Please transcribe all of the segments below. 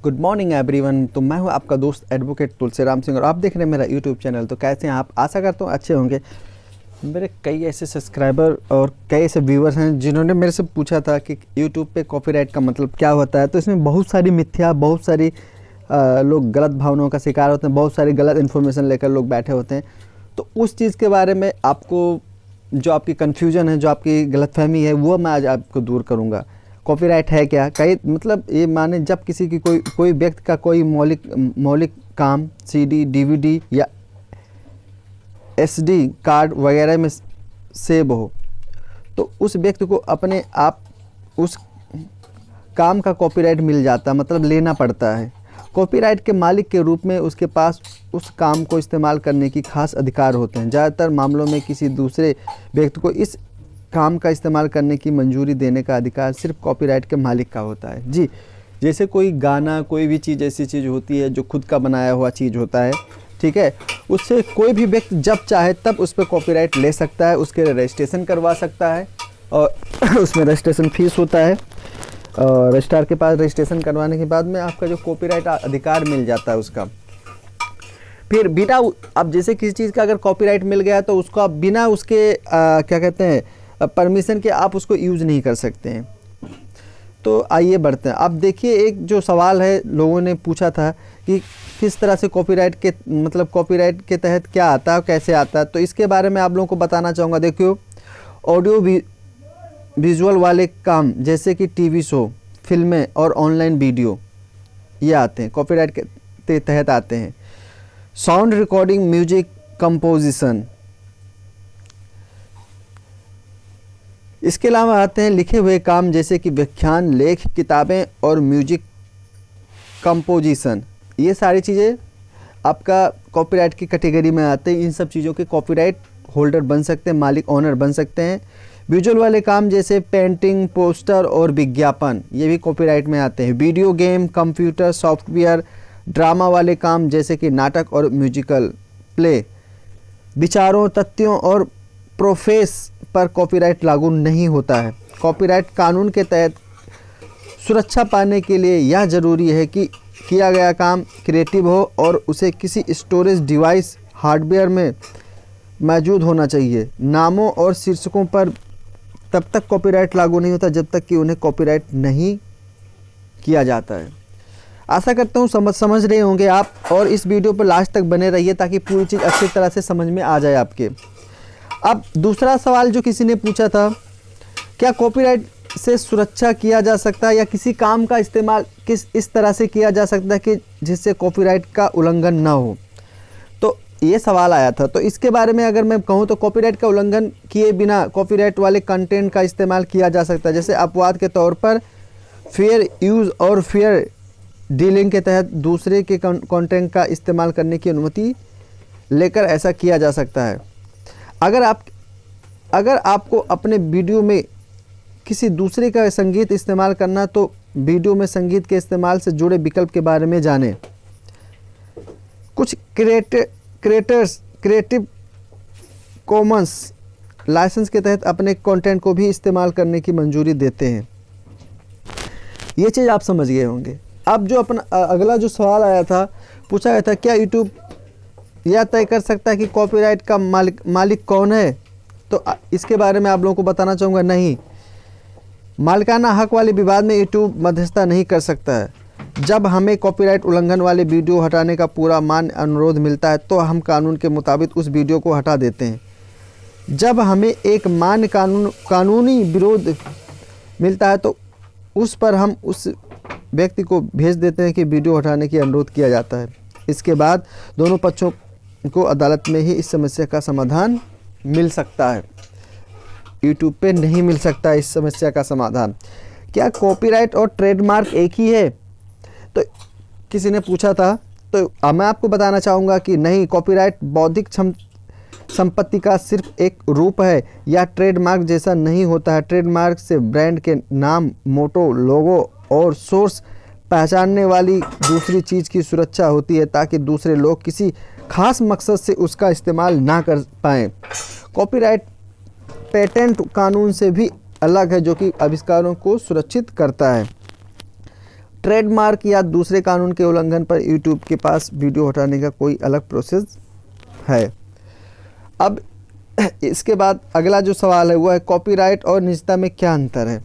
Good morning everyone. तो मैं हूं आपका दोस्त एडवोकेट तुलसीराम सिंह और आप देख रहे हैं मेरा यूट्यूब चैनल। तो कैसे हैं आप? आशा करता हूं अच्छे होंगे। मेरे कई ऐसे सब्सक्राइबर और कई ऐसे व्यूअर्स हैं जिन्होंने मेरे से पूछा था कि यूट्यूब पे कॉपीराइट का मतलब क्या होता है। तो इसमें बहुत सारी मिथ्या, बहुत सारी लोग गलत भावनाओं का शिकार होते हैं, बहुत सारी गलत इन्फॉर्मेशन लेकर लोग बैठे होते हैं। तो उस चीज़ के बारे में आपको जो आपकी कन्फ्यूजन है, जो आपकी गलतफहमी है, वो मैं आज आपको दूर करूँगा। कॉपीराइट है क्या? कई मतलब ये माने जब किसी की कोई व्यक्ति का कोई मौलिक काम सीडी, डीवीडी या एसडी कार्ड वगैरह में सेव हो, तो उस व्यक्ति को अपने आप उस काम का कॉपीराइट मिल जाता, मतलब लेना पड़ता है। कॉपीराइट के मालिक के रूप में उसके पास उस काम को इस्तेमाल करने की खास अधिकार होते हैं। ज़्यादातर मामलों में किसी दूसरे व्यक्ति को इस काम का इस्तेमाल करने की मंजूरी देने का अधिकार सिर्फ कॉपीराइट के मालिक का होता है। जी, जैसे कोई गाना, कोई भी चीज़ ऐसी चीज़ होती है जो खुद का बनाया हुआ चीज़ होता है, ठीक है, उससे कोई भी व्यक्ति जब चाहे तब उस पर कॉपीराइट ले सकता है, उसके रजिस्ट्रेशन करवा सकता है और उसमें रजिस्ट्रेशन फीस होता है। और रजिस्ट्रार के पास रजिस्ट्रेशन करवाने के बाद में आपका जो कॉपीराइट अधिकार मिल जाता है उसका। फिर बिना अब जैसे किसी चीज़ का अगर कॉपीराइट मिल गया तो उसको आप बिना उसके क्या कहते हैं परमिशन के आप उसको यूज़ नहीं कर सकते हैं। तो आइए बढ़ते हैं। अब देखिए, एक जो सवाल है लोगों ने पूछा था कि किस तरह से कॉपीराइट के मतलब कॉपीराइट के तहत क्या आता है, कैसे आता है। तो इसके बारे में आप लोगों को बताना चाहूँगा। देखियो, ऑडियो विजुअल वाले काम जैसे कि टीवी शो, फिल्में और ऑनलाइन वीडियो, ये आते हैं, कॉपीराइट के तहत आते हैं। साउंड रिकॉर्डिंग, म्यूजिक कंपोजिशन, इसके अलावा आते हैं लिखे हुए काम जैसे कि व्याख्यान, लेख, किताबें और म्यूजिक कंपोजिशन। ये सारी चीज़ें आपका कॉपीराइट की कैटेगरी में आते हैं। इन सब चीज़ों के कॉपीराइट होल्डर बन सकते हैं, मालिक, ऑनर बन सकते हैं। विजुअल वाले काम जैसे पेंटिंग, पोस्टर और विज्ञापन, ये भी कॉपीराइट में आते हैं। Video game, computer software, drama वाले काम जैसे कि नाटक और म्यूजिकल प्ले, विचारों, तथ्यों और प्रोफेस पर कॉपीराइट लागू नहीं होता है। कॉपीराइट कानून के तहत सुरक्षा पाने के लिए यह ज़रूरी है कि किया गया काम क्रिएटिव हो और उसे किसी स्टोरेज डिवाइस, हार्डवेयर में मौजूद होना चाहिए। नामों और शीर्षकों पर तब तक कॉपीराइट लागू नहीं होता जब तक कि उन्हें कॉपीराइट नहीं किया जाता है। आशा करता हूँ समझ रहे होंगे आप, और इस वीडियो पर लास्ट तक बने रहिए ताकि पूरी चीज़ अच्छी तरह से समझ में आ जाए आपके। अब दूसरा सवाल जो किसी ने पूछा था, क्या कॉपीराइट से सुरक्षा किया जा सकता है या किसी काम का इस्तेमाल किस इस तरह से किया जा सकता है कि जिससे कॉपीराइट का उल्लंघन ना हो। तो ये सवाल आया था। तो इसके बारे में अगर मैं कहूँ तो कॉपीराइट का उल्लंघन किए बिना कॉपीराइट वाले कंटेंट का इस्तेमाल किया जा सकता है। जैसे अपवाद के तौर पर फेयर यूज़ और फेयर डीलिंग के तहत दूसरे के कंटेंट का इस्तेमाल करने की अनुमति लेकर ऐसा किया जा सकता है। अगर आपको अपने वीडियो में किसी दूसरे का संगीत इस्तेमाल करना, तो वीडियो में संगीत के इस्तेमाल से जुड़े विकल्प के बारे में जानें। कुछ क्रिएटर्स क्रिएटिव कॉमन्स लाइसेंस के तहत अपने कंटेंट को भी इस्तेमाल करने की मंजूरी देते हैं। ये चीज़ आप समझ गए होंगे। अब जो अपना अगला जो सवाल आया था, पूछा गया था, क्या यूट्यूब यह तय कर सकता है कि कॉपीराइट का मालिक कौन है? तो इसके बारे में आप लोगों को बताना चाहूँगा, नहीं, मालिकाना हक वाले विवाद में यूट्यूब मध्यस्थता नहीं कर सकता है। जब हमें कॉपीराइट उल्लंघन वाले वीडियो हटाने का पूरा मान्य अनुरोध मिलता है तो हम कानून के मुताबिक उस वीडियो को हटा देते हैं। जब हमें एक मान्य कानूनी विरोध मिलता है तो उस पर हम उस व्यक्ति को भेज देते हैं कि वीडियो हटाने की अनुरोध किया जाता है। इसके बाद दोनों पक्षों को अदालत में ही इस समस्या का समाधान मिल सकता है। यूट्यूब पे नहीं मिल सकता इस समस्या का समाधान। क्या कॉपीराइट और ट्रेडमार्क एक ही है? तो किसी ने पूछा था, तो मैं आपको बताना चाहूँगा कि नहीं, कॉपीराइट बौद्धिक संपत्ति का सिर्फ एक रूप है या ट्रेडमार्क जैसा नहीं होता है। ट्रेडमार्क से ब्रांड के नाम, मोटो, लोगो और सोर्स पहचानने वाली दूसरी चीज़ की सुरक्षा होती है ताकि दूसरे लोग किसी खास मकसद से उसका इस्तेमाल ना कर पाएँ। कॉपीराइट पेटेंट कानून से भी अलग है जो कि आविष्कारों को सुरक्षित करता है। ट्रेडमार्क या दूसरे कानून के उल्लंघन पर यूट्यूब के पास वीडियो हटाने का कोई अलग प्रोसेस है। अब इसके बाद अगला जो सवाल है वो है कॉपीराइट और निजता में क्या अंतर है।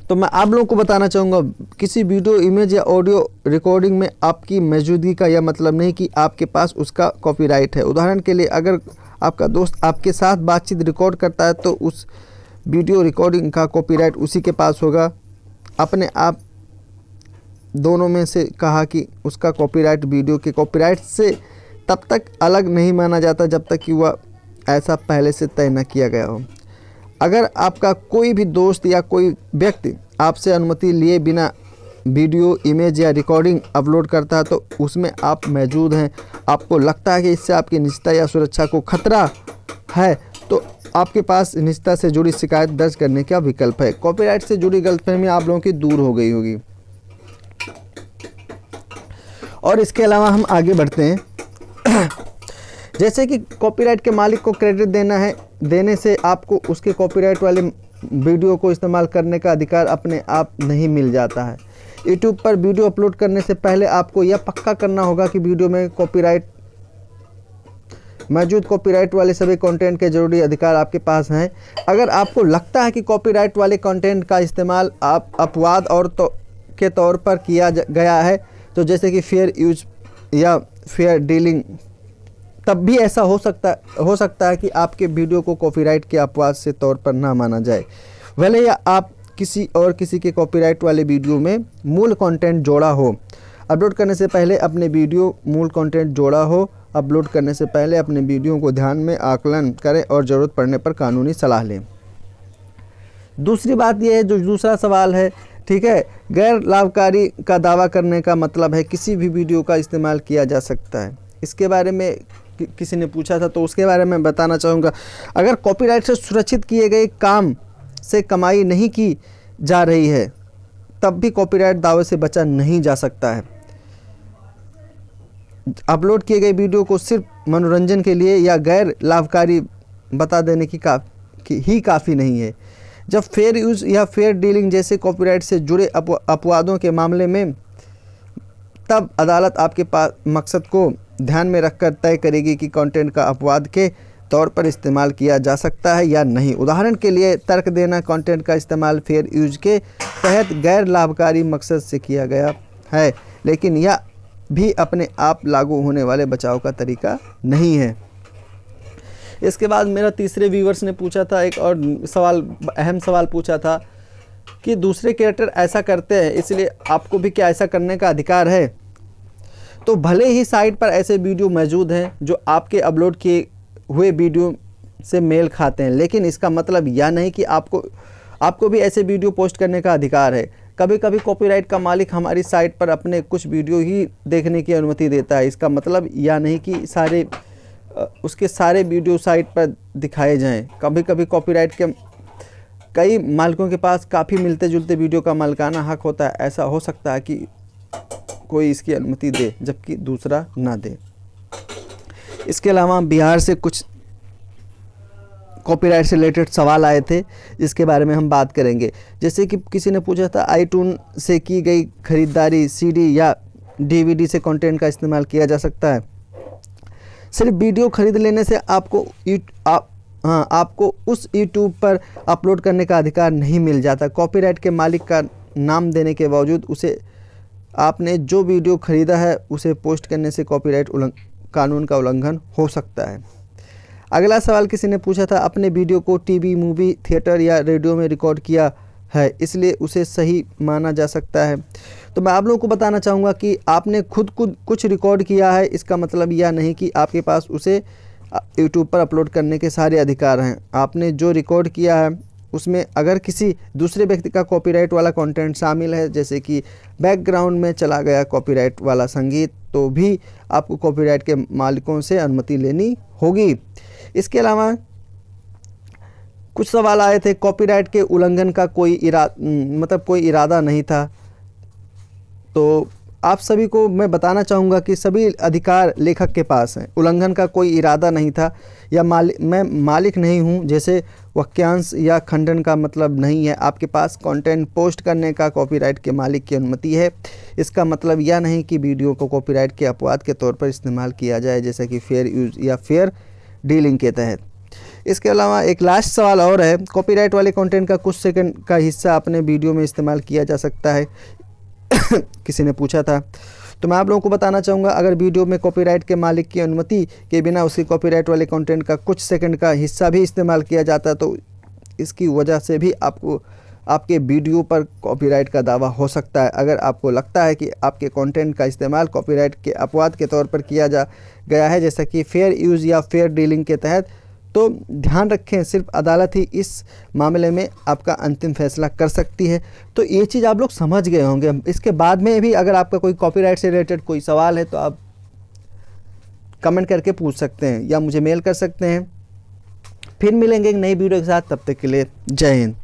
तो मैं आप लोगों को बताना चाहूँगा, किसी वीडियो, इमेज या ऑडियो रिकॉर्डिंग में आपकी मौजूदगी का यह मतलब नहीं कि आपके पास उसका कॉपीराइट है। उदाहरण के लिए, अगर आपका दोस्त आपके साथ बातचीत रिकॉर्ड करता है तो उस वीडियो रिकॉर्डिंग का कॉपीराइट उसी के पास होगा। अपने आप दोनों में से कहा कि उसका कॉपीराइट वीडियो के कॉपीराइट से तब तक अलग नहीं माना जाता जब तक कि वह ऐसा पहले से तय न किया गया हो। अगर आपका कोई भी दोस्त या कोई व्यक्ति आपसे अनुमति लिए बिना वीडियो, इमेज या रिकॉर्डिंग अपलोड करता है तो उसमें आप मौजूद हैं, आपको लगता है कि इससे आपकी निजता या सुरक्षा को खतरा है, तो आपके पास निजता से जुड़ी शिकायत दर्ज करने का विकल्प है। कॉपीराइट से जुड़ी गलतफहमी आप लोगों की दूर हो गई होगी। और इसके अलावा हम आगे बढ़ते हैं। जैसे कि कॉपीराइट के मालिक को क्रेडिट देने से आपको उसके कॉपीराइट वाले वीडियो को इस्तेमाल करने का अधिकार अपने आप नहीं मिल जाता है। यूट्यूब पर वीडियो अपलोड करने से पहले आपको यह पक्का करना होगा कि वीडियो में मौजूद कॉपीराइट वाले सभी कंटेंट के जरूरी अधिकार आपके पास हैं। अगर आपको लगता है कि कॉपीराइट वाले कंटेंट का इस्तेमाल अपवाद के तौर पर किया गया है, तो जैसे कि फेयर यूज या फेयर डीलिंग, तब भी ऐसा हो सकता है कि आपके वीडियो को कॉपीराइट के अपवाद से तौर पर ना माना जाए, भले या आप किसी के कॉपीराइट वाले वीडियो में मूल कंटेंट जोड़ा हो। अपलोड करने से पहले अपने वीडियो को ध्यान में आकलन करें और ज़रूरत पड़ने पर कानूनी सलाह लें। दूसरी बात यह है, जो दूसरा सवाल है, ठीक है, गैर लाभकारी का दावा करने का मतलब है किसी भी वीडियो का इस्तेमाल किया जा सकता है। इसके बारे में किसी ने पूछा था तो उसके बारे में बताना चाहूँगा। अगर कॉपीराइट से सुरक्षित किए गए काम से कमाई नहीं की जा रही है तब भी कॉपीराइट दावे से बचा नहीं जा सकता है। अपलोड किए गए वीडियो को सिर्फ मनोरंजन के लिए या गैर लाभकारी बता देने ही काफ़ी नहीं है। जब फेयर यूज या फेयर डीलिंग जैसे कॉपीराइट से जुड़े अपवादों के मामले में, तब अदालत आपके पास मकसद को ध्यान में रखकर तय करेगी कि कंटेंट का अपवाद के तौर पर इस्तेमाल किया जा सकता है या नहीं। उदाहरण के लिए, तर्क देना कंटेंट का इस्तेमाल फेयर यूज के तहत गैर लाभकारी मकसद से किया गया है, लेकिन यह भी अपने आप लागू होने वाले बचाव का तरीका नहीं है। इसके बाद मेरा तीसरे व्यूवर्स ने पूछा था एक और अहम सवाल पूछा था कि दूसरे क्रिएटर ऐसा करते हैं इसलिए आपको भी क्या ऐसा करने का अधिकार है। तो भले ही साइट पर ऐसे वीडियो मौजूद हैं जो आपके अपलोड किए हुए वीडियो से मेल खाते हैं, लेकिन इसका मतलब यह नहीं कि आपको भी ऐसे वीडियो पोस्ट करने का अधिकार है। कभी कभी कॉपीराइट का मालिक हमारी साइट पर अपने कुछ वीडियो ही देखने की अनुमति देता है। इसका मतलब यह नहीं कि उसके सारे वीडियो साइट पर दिखाए जाएं। कभी कभी कॉपीराइट के कई मालिकों के पास काफ़ी मिलते जुलते वीडियो का मालिकाना हक होता है। ऐसा हो सकता है कि कोई इसकी अनुमति दे जबकि दूसरा ना दे। इसके अलावा बिहार से कुछ कॉपीराइट से रिलेटेड सवाल आए थे जिसके बारे में हम बात करेंगे। जैसे कि किसी ने पूछा था, आईट्यून से की गई खरीदारी सीडी या डीवीडी से कंटेंट का इस्तेमाल किया जा सकता है। सिर्फ वीडियो खरीद लेने से आपको उस यूट्यूब पर अपलोड करने का अधिकार नहीं मिल जाता। कॉपीराइट के मालिक का नाम देने के बावजूद आपने जो वीडियो खरीदा है उसे पोस्ट करने से कॉपीराइट कानून का उल्लंघन हो सकता है। अगला सवाल किसी ने पूछा था, अपने वीडियो को टीवी, मूवी, थिएटर या रेडियो में रिकॉर्ड किया है इसलिए उसे सही माना जा सकता है। तो मैं आप लोगों को बताना चाहूँगा कि आपने खुद कुछ रिकॉर्ड किया है, इसका मतलब यह नहीं कि आपके पास उसे यूट्यूब पर अपलोड करने के सारे अधिकार हैं। आपने जो रिकॉर्ड किया है उसमें अगर किसी दूसरे व्यक्ति का कॉपीराइट वाला कंटेंट शामिल है, जैसे कि बैकग्राउंड में चला गया कॉपीराइट वाला संगीत, तो भी आपको कॉपीराइट के मालिकों से अनुमति लेनी होगी। इसके अलावा कुछ सवाल आए थे, कॉपीराइट के उल्लंघन का कोई इरादा नहीं था। तो आप सभी को मैं बताना चाहूँगा कि सभी अधिकार लेखक के पास हैं। उल्लंघन का कोई इरादा नहीं था या मैं मालिक नहीं हूँ, जैसे वाक्यांश या खंडन का मतलब नहीं है। आपके पास कंटेंट पोस्ट करने का कॉपीराइट के मालिक की अनुमति है। इसका मतलब यह नहीं कि वीडियो को कॉपीराइट के अपवाद के तौर पर इस्तेमाल किया जाए, जैसे कि फेयर यूज़ या फेयर डीलिंग के तहत। इसके अलावा एक लास्ट सवाल और है, कॉपीराइट वाले कंटेंट का कुछ सेकंड का हिस्सा अपने वीडियो में इस्तेमाल किया जा सकता है किसी ने पूछा था। तो मैं आप लोगों को बताना चाहूँगा, अगर वीडियो में कॉपीराइट के मालिक की अनुमति के बिना उसके कॉपीराइट वाले कंटेंट का कुछ सेकंड का हिस्सा भी इस्तेमाल किया जाता है तो इसकी वजह से भी आपको आपके वीडियो पर कॉपीराइट का दावा हो सकता है। अगर आपको लगता है कि आपके कंटेंट का इस्तेमाल कॉपीराइट के अपवाद के तौर पर किया जा गया है, जैसा कि फेयर यूज़ या फेयर डीलिंग के तहत, तो ध्यान रखें सिर्फ अदालत ही इस मामले में आपका अंतिम फैसला कर सकती है। तो ये चीज़ आप लोग समझ गए होंगे। इसके बाद में भी अगर आपका कोई कॉपीराइट से रिलेटेड कोई सवाल है तो आप कमेंट करके पूछ सकते हैं या मुझे मेल कर सकते हैं। फिर मिलेंगे एक नई वीडियो के साथ, तब तक के लिए जय हिंद।